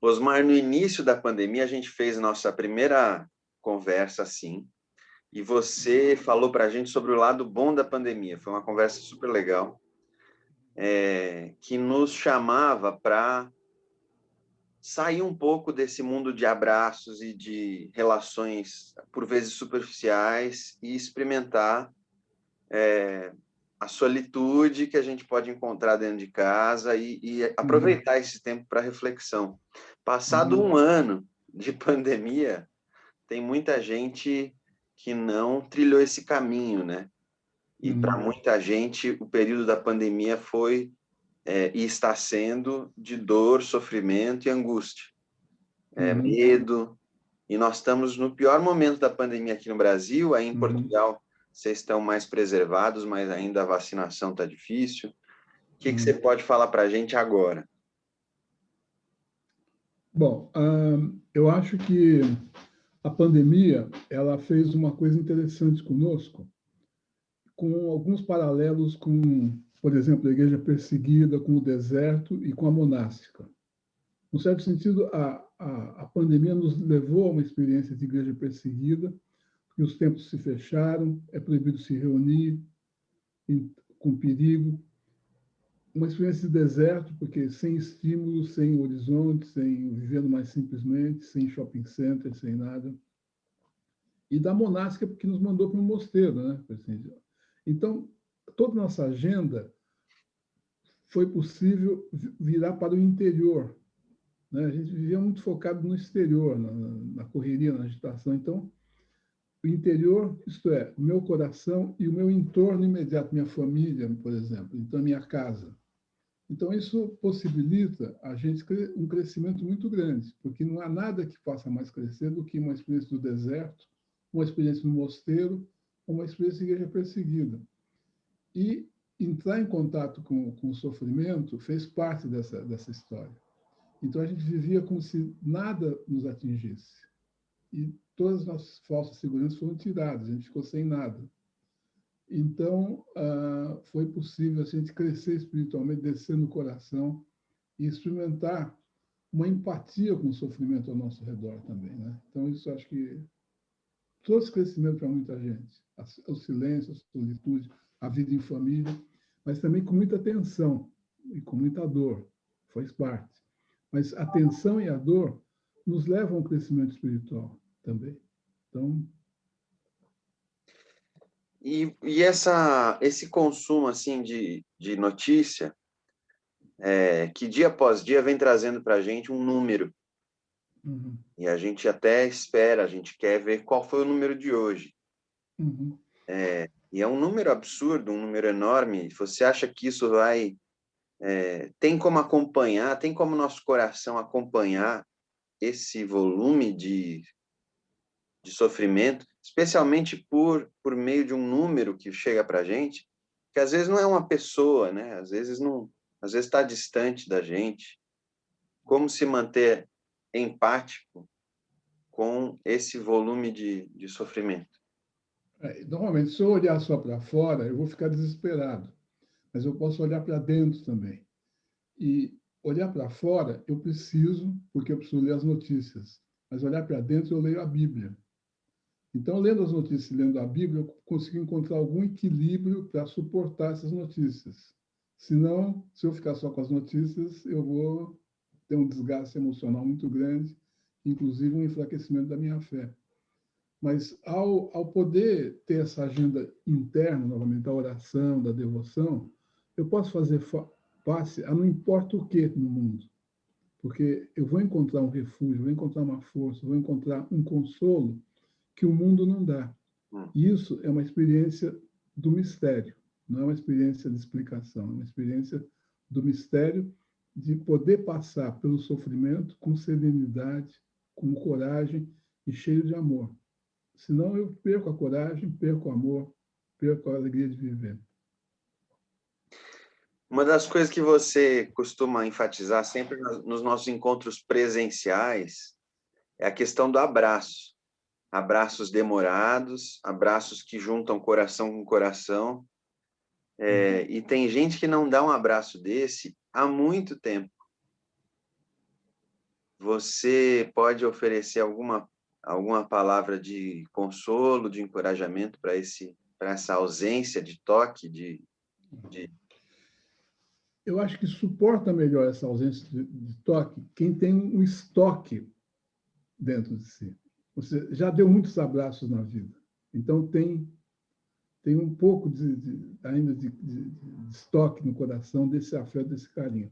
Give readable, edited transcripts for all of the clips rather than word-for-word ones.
Osmar, no início da pandemia, a gente fez nossa primeira conversa assim, e você falou para a gente sobre o lado bom da pandemia. Foi uma conversa super legal, que nos chamava para sair um pouco desse mundo de abraços e de relações, por vezes, superficiais e experimentar a solitude que a gente pode encontrar dentro de casa e Uhum, aproveitar esse tempo para reflexão. Passado uhum, um ano de pandemia, tem muita gente que não trilhou esse caminho, né? E para uhum, muita gente, o período da pandemia foi e está sendo de dor, sofrimento e angústia, uhum, medo. E nós estamos no pior momento da pandemia aqui no Brasil. Aí em uhum, Portugal, vocês estão mais preservados, mas ainda a vacinação está difícil. O que você uhum. pode falar para a gente agora? Bom, eu acho que a pandemia ela fez uma coisa interessante conosco, com alguns paralelos com, por exemplo, a igreja perseguida, com o deserto e com a monástica. No certo sentido, a pandemia nos levou a uma experiência de igreja perseguida, e os templos se fecharam, é proibido se reunir com perigo. Uma experiência de deserto, porque sem estímulo, sem horizonte, sem vivendo mais simplesmente, sem shopping center, sem nada. E da monástica, porque nos mandou para um mosteiro, né? Então, toda a nossa agenda foi possível virar para o interior, né? A gente vivia muito focado no exterior, na correria, na agitação. Então, o interior, isto é, o meu coração e o meu entorno imediato, minha família, por exemplo, então a minha casa. Então, isso possibilita a gente um crescimento muito grande, porque não há nada que faça mais crescer do que uma experiência do deserto, uma experiência no mosteiro, uma experiência de igreja perseguida. E entrar em contato com o sofrimento fez parte dessa história. Então, a gente vivia como se nada nos atingisse. E todas as nossas falsas seguranças foram tiradas, a gente ficou sem nada. Então, foi possível a gente crescer espiritualmente, descer no coração e experimentar uma empatia com o sofrimento ao nosso redor também, né? Então, isso acho que trouxe crescimento para muita gente. O silêncio, a solitude, a vida em família, mas também com muita tensão e com muita dor, faz parte. Mas a tensão e a dor nos levam ao crescimento espiritual também. Então, Esse consumo assim de notícia, que dia após dia vem trazendo para a gente um número. uhum, E a gente até espera, a gente quer ver qual foi o número de hoje. uhum, E é um número absurdo, um número enorme. Você acha que isso vai... tem como acompanhar, tem como nosso coração acompanhar esse volume de sofrimento, especialmente por meio de um número que chega para a gente, que às vezes não é uma pessoa, né? Às vezes não, às vezes está distante da gente. Como se manter empático com esse volume de sofrimento? Normalmente, se eu olhar só para fora, eu vou ficar desesperado, mas eu posso olhar para dentro também. E olhar para fora, eu preciso, porque eu preciso ler as notícias, mas olhar para dentro, eu leio a Bíblia. Então, lendo as notícias e lendo a Bíblia, eu consigo encontrar algum equilíbrio para suportar essas notícias. Senão, se eu ficar só com as notícias, eu vou ter um desgaste emocional muito grande, inclusive um enfraquecimento da minha fé. Mas ao poder ter essa agenda interna, novamente, da oração, da devoção, eu posso fazer face a não importa o que no mundo, porque eu vou encontrar um refúgio, vou encontrar uma força, vou encontrar um consolo que o mundo não dá. Hum. E isso é uma experiência do mistério, não é uma experiência de explicação, é uma experiência do mistério de poder passar pelo sofrimento com serenidade, com coragem e cheio de amor. Senão eu perco a coragem, perco o amor, perco a alegria de viver. Uma das coisas que você costuma enfatizar sempre nos nossos encontros presenciais é a questão do abraço. Abraços demorados, abraços que juntam coração com coração. E tem gente que não dá um abraço desse há muito tempo. você pode oferecer alguma palavra de consolo, de encorajamento para essa ausência de toque, de... Eu acho que suporta melhor essa ausência de toque quem tem um estoque dentro de si. Você já deu muitos abraços na vida, então tem um pouco ainda de estoque no coração desse afeto, desse carinho.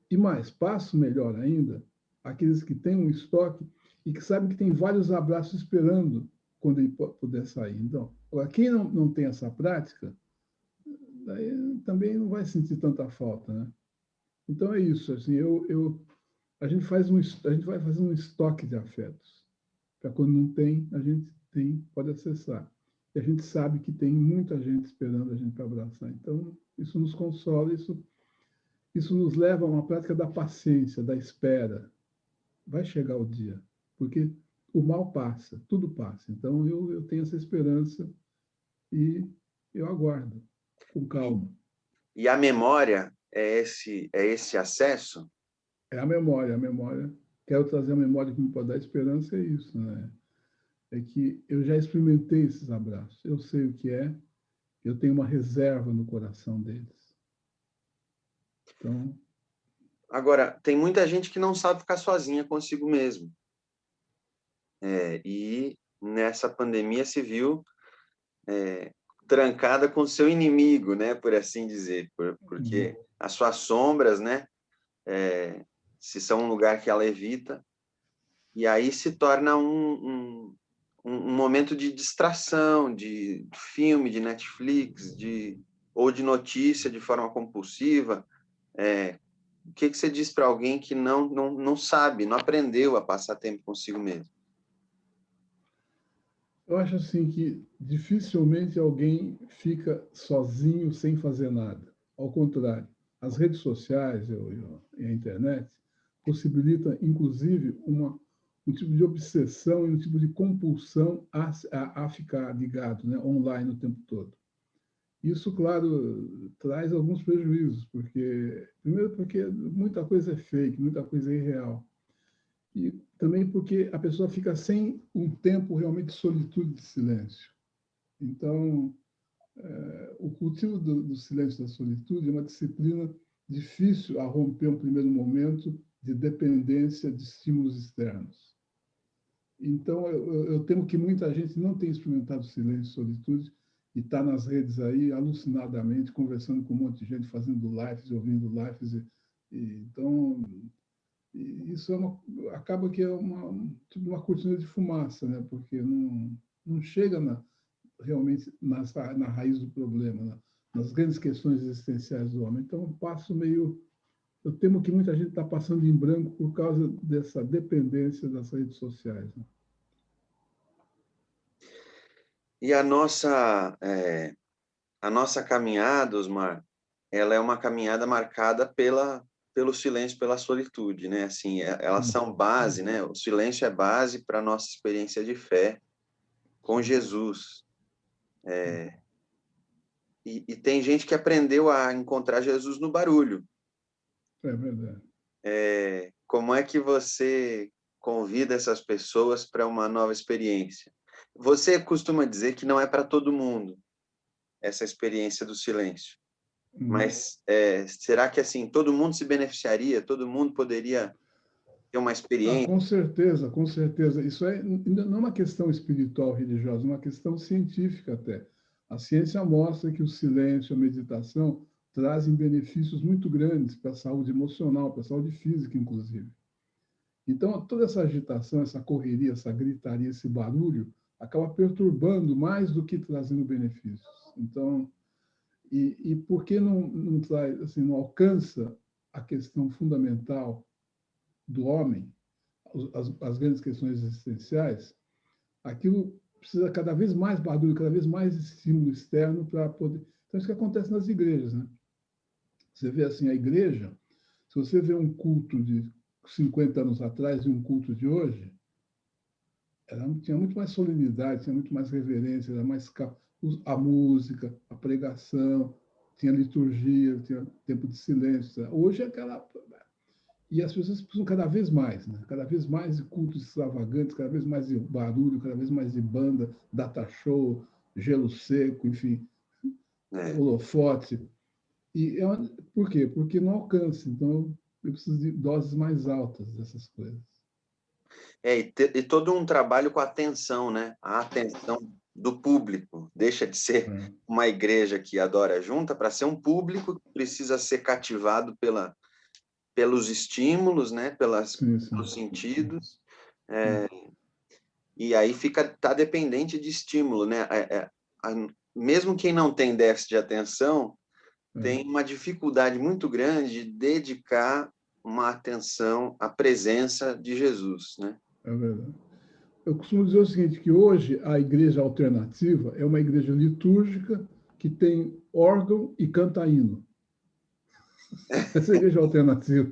E mais, passo melhor ainda, aqueles que têm um estoque e que sabem que tem vários abraços esperando quando ele puder sair. Então, quem não tem essa prática, daí também não vai sentir tanta falta, né? Então é isso, assim, a gente vai fazendo um estoque de afetos, para quando não tem, a gente pode acessar. E a gente sabe que tem muita gente esperando a gente para abraçar. Então, isso nos consola, isso nos leva a uma prática da paciência, da espera. Vai chegar o dia, porque o mal passa, tudo passa. Então, eu tenho essa esperança e eu aguardo com calma. E a memória é esse acesso? É a memória, a memória. Quero trazer a memória que me pode dar esperança, é isso, né? É que eu já experimentei esses abraços, eu sei o que é, eu tenho uma reserva no coração deles. Então, Agora, tem muita gente que não sabe ficar sozinha consigo mesmo. E nessa pandemia se viu trancada com seu inimigo, né, por assim dizer, porque as suas sombras, né, se são um lugar que ela evita, e aí se torna um momento de distração, de filme, de Netflix, ou de notícia de forma compulsiva. O que você diz para alguém que não sabe, não aprendeu a passar tempo consigo mesmo? eu acho assim que dificilmente alguém fica sozinho sem fazer nada. Ao contrário, as redes sociais e a internet possibilitam, inclusive, um tipo de obsessão e um tipo de compulsão a ficar ligado, né, online o tempo todo. Isso, claro, traz alguns prejuízos, primeiro porque muita coisa é fake, muita coisa é irreal. E também porque a pessoa fica sem um tempo realmente de solitude, de silêncio. Então, o cultivo do silêncio, da solitude, é uma disciplina difícil a romper um primeiro momento de dependência de estímulos externos. Então, eu temo que muita gente não tenha experimentado silêncio e solitude e está nas redes aí alucinadamente, conversando com um monte de gente, fazendo lives, ouvindo lives. Então, isso acaba que é tipo uma cortina de fumaça, né? Porque não chega realmente na raiz do problema, nas grandes questões existenciais do homem. Então, eu temo que muita gente está passando em branco por causa dessa dependência das redes sociais, né? E a nossa caminhada, Osmar, ela é uma caminhada marcada pelo silêncio, pela solitude, né? Assim, elas são base, né? O silêncio é base para a nossa experiência de fé com Jesus. E tem gente que aprendeu a encontrar Jesus no barulho. É verdade. Como é que você convida essas pessoas para uma nova experiência? Você costuma dizer que não é para todo mundo essa experiência do silêncio. Mas será que assim todo mundo se beneficiaria? Todo mundo poderia ter uma experiência? Com certeza, com certeza. Isso não é uma questão espiritual, religiosa, é uma questão científica até. A ciência mostra que o silêncio, a meditação, trazem benefícios muito grandes para a saúde emocional, para a saúde física, inclusive. Então, toda essa agitação, essa correria, essa gritaria, esse barulho, acaba perturbando mais do que trazendo benefícios. Então, e por que não traz, assim, não alcança a questão fundamental do homem, as grandes questões existenciais, aquilo precisa cada vez mais barulho, cada vez mais estímulo externo para poder... Então, isso que acontece nas igrejas, né? Você vê assim, a igreja, se você vê um culto de 50 anos atrás e um culto de hoje, tinha muito mais solenidade, tinha muito mais reverência, era mais a música, a pregação, tinha liturgia, tinha tempo de silêncio. Hoje é aquela... E as pessoas precisam cada vez mais, né? Cada vez mais de cultos extravagantes, cada vez mais de barulho, cada vez mais de banda, data show, gelo seco, enfim, É. holofote. E por quê? Porque não alcança. Então, eu preciso de doses mais altas dessas coisas. E todo um trabalho com a atenção, né? A atenção do público. Deixa de ser É. uma igreja que adora junta para ser um público que precisa ser cativado pelos estímulos, né? Sim, sim. Pelos sentidos. E aí tá dependente de estímulo, né? Mesmo quem não tem déficit de atenção É, tem uma dificuldade muito grande de dedicar uma atenção à presença de Jesus, né? é verdade. Eu costumo dizer o seguinte, que hoje a igreja alternativa é uma igreja litúrgica que tem órgão e canta hino. Essa é a igreja alternativa.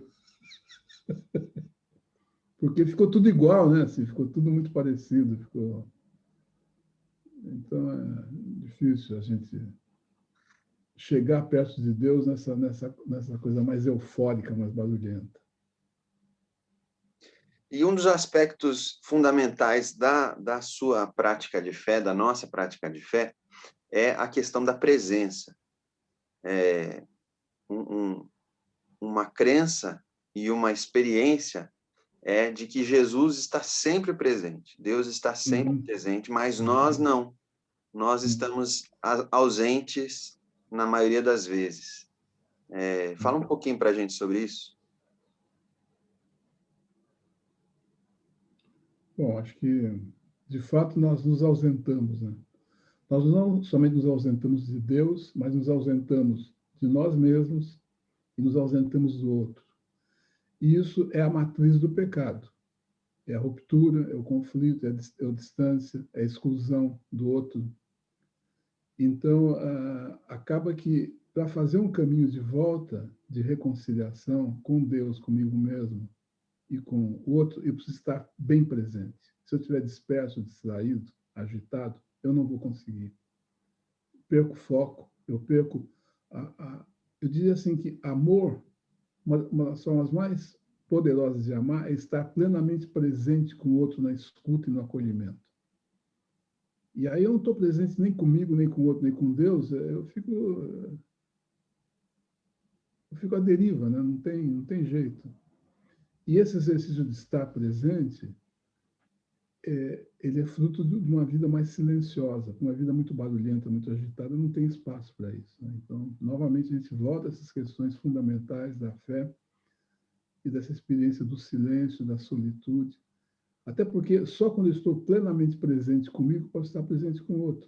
Porque ficou tudo igual, né? Assim, ficou tudo muito parecido. Então é difícil a gente chegar perto de Deus nessa coisa mais eufórica, mais barulhenta. E um dos aspectos fundamentais da sua prática de fé, da nossa prática de fé, é a questão da presença. Uma crença e uma experiência de que Jesus está sempre presente, Deus está sempre Uhum. presente, mas nós Uhum. não. Nós estamos ausentes na maioria das vezes. Fala um pouquinho para a gente sobre isso. Bom, acho que, de fato, nós nos ausentamos, né? Nós não somente nos ausentamos de Deus, mas nos ausentamos de nós mesmos e nos ausentamos do outro. E isso é a matriz do pecado. É a ruptura, é o conflito, é a distância, é a exclusão do outro. Então, acaba que, para fazer um caminho de volta, de reconciliação com Deus, comigo mesmo e com o outro, eu preciso estar bem presente. Se eu estiver disperso, distraído, agitado, eu não vou conseguir. Perco foco, eu perco. Eu diria assim que amor, uma das formas mais poderosas de amar é estar plenamente presente com o outro na escuta e no acolhimento. E aí eu não estou presente nem comigo, nem com o outro, nem com Deus, eu fico à deriva, né? Não tem jeito. E esse exercício de estar presente, ele é fruto de uma vida mais silenciosa, uma vida muito barulhenta, muito agitada, não tem espaço para isso. Né? Então, novamente, a gente volta a essas questões fundamentais da fé e dessa experiência do silêncio, da solitude. Até porque só quando eu estou plenamente presente comigo, posso estar presente com o outro.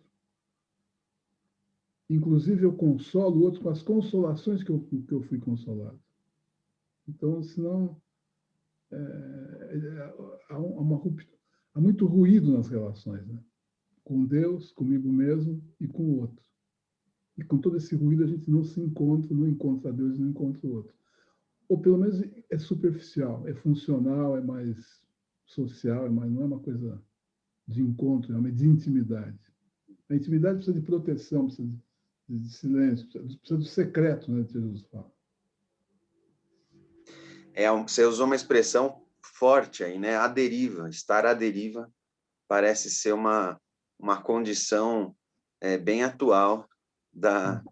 Inclusive, eu consolo o outro com as consolações que eu fui consolado. Então, senão, há muito ruído nas relações, né? Com Deus, comigo mesmo e com o outro. E com todo esse ruído a gente não se encontra, não encontra Deus e não encontra o outro. Ou pelo menos é superficial, é funcional, é mais social, não é uma coisa de encontro, é uma de intimidade. A intimidade precisa de proteção, precisa de silêncio, precisa do secreto, né, que Jesus fala. Você usou uma expressão forte aí, né? A deriva, estar à deriva parece ser uma condição bem atual da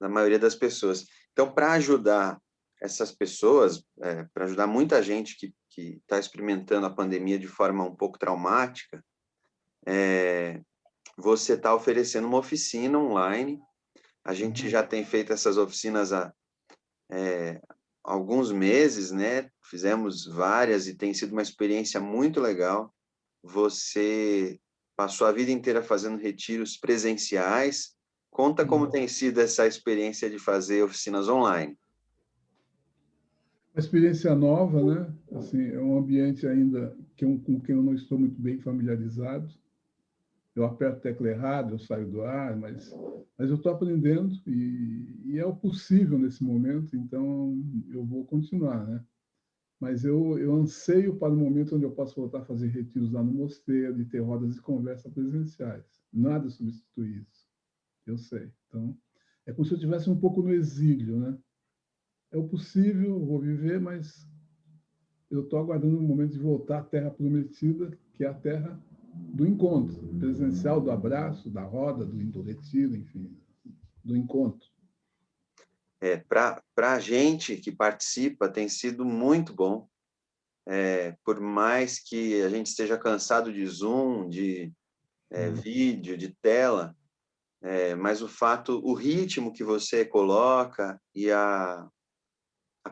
maioria das pessoas. Então, para ajudar essas pessoas, para ajudar muita gente que está experimentando a pandemia de forma um pouco traumática, você está oferecendo uma oficina online. A gente já tem feito essas oficinas há alguns meses, né? Fizemos várias e tem sido uma experiência muito legal. Você passou a vida inteira fazendo retiros presenciais. Conta como tem sido essa experiência de fazer oficinas online. Uma experiência nova, né? Assim, é um ambiente ainda com quem eu não estou muito bem familiarizado. Eu aperto a tecla errada, eu saio do ar, mas eu estou aprendendo e é o possível nesse momento, então eu vou continuar, né? Mas eu anseio para o momento onde eu posso voltar a fazer retiros lá no mosteiro e ter rodas de conversa presenciais. Nada substitui isso, eu sei. Então, é como se eu estivesse um pouco no exílio, né? É o possível, vou viver, mas eu estou aguardando o momento de voltar à Terra Prometida, que é a Terra do encontro presencial, do abraço, da roda, do retiro, enfim, do encontro. Para a gente que participa, tem sido muito bom. Por mais que a gente esteja cansado de Zoom, de vídeo, de tela, mas o ritmo que você coloca e a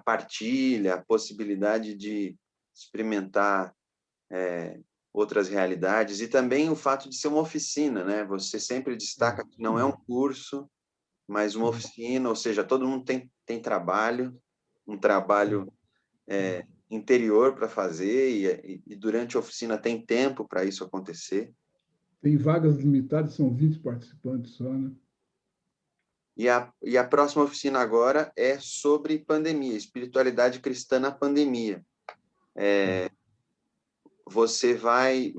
partilha, a possibilidade de experimentar outras realidades, e também o fato de ser uma oficina, né? Você sempre destaca que não é um curso, mas uma oficina, ou seja, todo mundo tem trabalho, um trabalho interior para fazer, e durante a oficina tem tempo para isso acontecer. Tem vagas limitadas, são 20 participantes só, né? E a próxima oficina agora é sobre pandemia, espiritualidade cristã na pandemia. Você vai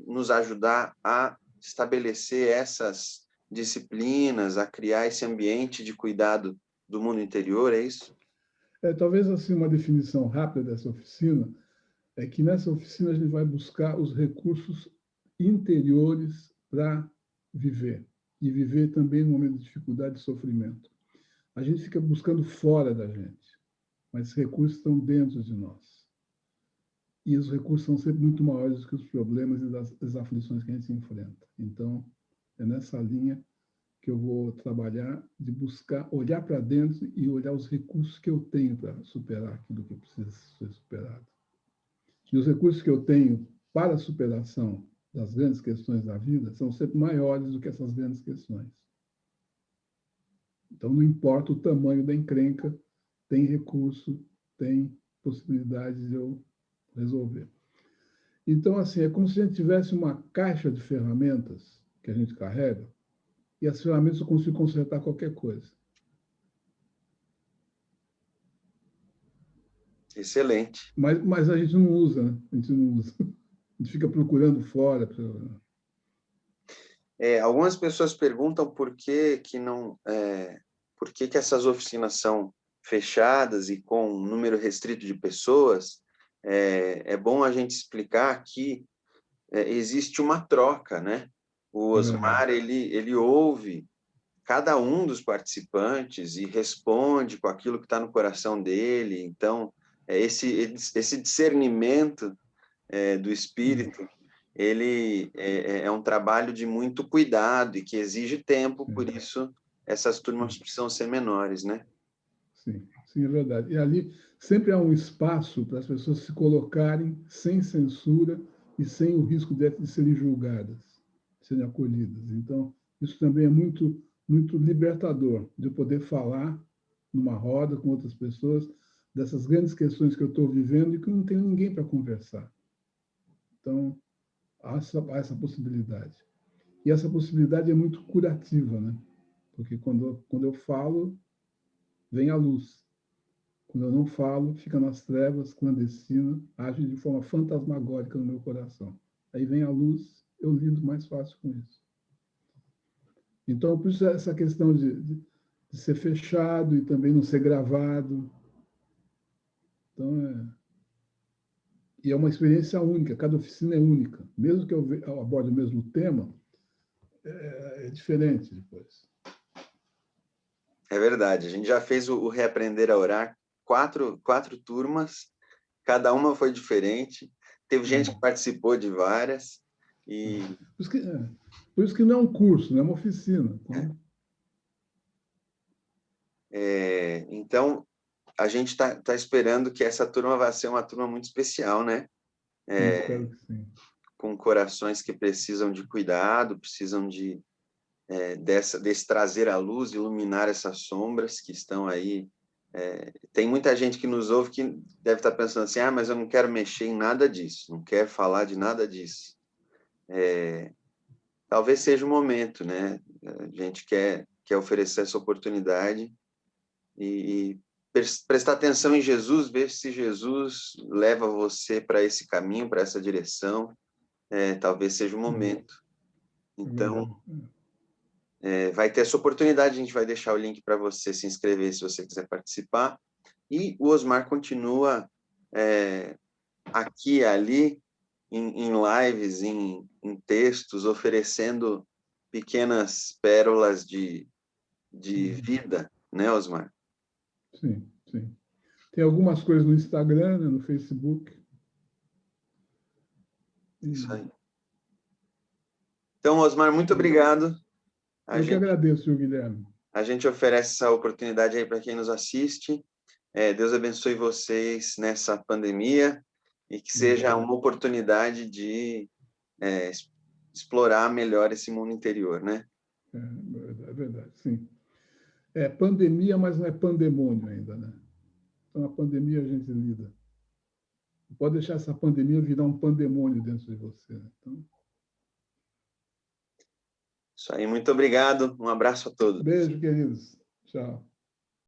nos ajudar a estabelecer essas disciplinas, a criar esse ambiente de cuidado do mundo interior, é isso? Talvez assim uma definição rápida dessa oficina é que nessa oficina a gente vai buscar os recursos interiores para viver, e viver também no momento de dificuldade e sofrimento. A gente fica buscando fora da gente, mas os recursos estão dentro de nós. E os recursos são sempre muito maiores do que os problemas e das aflições que a gente enfrenta. Então, é nessa linha que eu vou trabalhar, de buscar olhar para dentro e olhar os recursos que eu tenho para superar aquilo que precisa ser superado. E os recursos que eu tenho para a superação das grandes questões da vida são sempre maiores do que essas grandes questões. Então, não importa o tamanho da encrenca, tem recurso, tem possibilidades de eu resolver. Então, assim, é como se a gente tivesse uma caixa de ferramentas que a gente carrega, e as ferramentas eu consigo consertar qualquer coisa. Excelente. Mas a gente não usa, né? A gente não usa. A gente fica procurando fora. Algumas pessoas perguntam por que não, por que essas oficinas são fechadas e com um número restrito de pessoas. É bom a gente explicar que existe uma troca, né? O Osmar, ele ouve cada um dos participantes e responde com aquilo que está no coração dele. Então, esse discernimento do espírito, ele é um trabalho de muito cuidado e que exige tempo, por isso essas turmas precisam ser menores, né? Sim, sim, é verdade. E ali sempre há um espaço para as pessoas se colocarem sem censura e sem o risco de serem julgadas, de serem acolhidas. Então, isso também é muito, muito libertador, de poder falar numa roda com outras pessoas dessas grandes questões que eu estou vivendo e que não tenho ninguém para conversar. Então, há essa possibilidade. E essa possibilidade é muito curativa, né? Porque quando eu falo, vem a luz. Quando eu não falo, fica nas trevas, clandestina, age de forma fantasmagórica no meu coração. Aí vem a luz, eu lido mais fácil com isso. Então, por isso essa questão de ser fechado e também não ser gravado. Então, e é uma experiência única, cada oficina é única. Mesmo que eu aborde o mesmo tema, é diferente depois. É verdade, a gente já fez o Reaprender a Orar, quatro turmas, cada uma foi diferente, teve gente que participou de várias, e... Por isso que não é um curso, não é uma oficina. Então, a gente está esperando que essa turma vai ser uma turma muito especial, né? Espero que sim. Com corações que precisam de cuidado, precisam desse trazer à luz, iluminar essas sombras que estão aí. Tem muita gente que nos ouve que deve estar pensando assim, mas eu não quero mexer em nada disso, não quero falar de nada disso. Talvez seja o momento, né? A gente quer oferecer essa oportunidade e prestar atenção em Jesus, ver se Jesus leva você para esse caminho, para essa direção. Talvez seja o momento. Então, vai ter essa oportunidade, a gente vai deixar o link para você se inscrever se você quiser participar. E o Osmar continua aqui e ali, em lives, em textos, oferecendo pequenas pérolas de vida, né, Osmar? Sim, sim. Tem algumas coisas no Instagram, né, no Facebook. Isso aí. Então, Osmar, muito obrigado. Eu que agradeço, senhor Guilherme. A gente oferece essa oportunidade aí para quem nos assiste. Deus abençoe vocês nessa pandemia e que seja uma oportunidade de explorar melhor esse mundo interior, né? É verdade, sim. É pandemia, mas não é pandemônio ainda, né? Então, a pandemia a gente lida. Não pode deixar essa pandemia virar um pandemônio dentro de você, né? Então, isso aí, muito obrigado. Um abraço a todos. beijo, queridos. Tchau.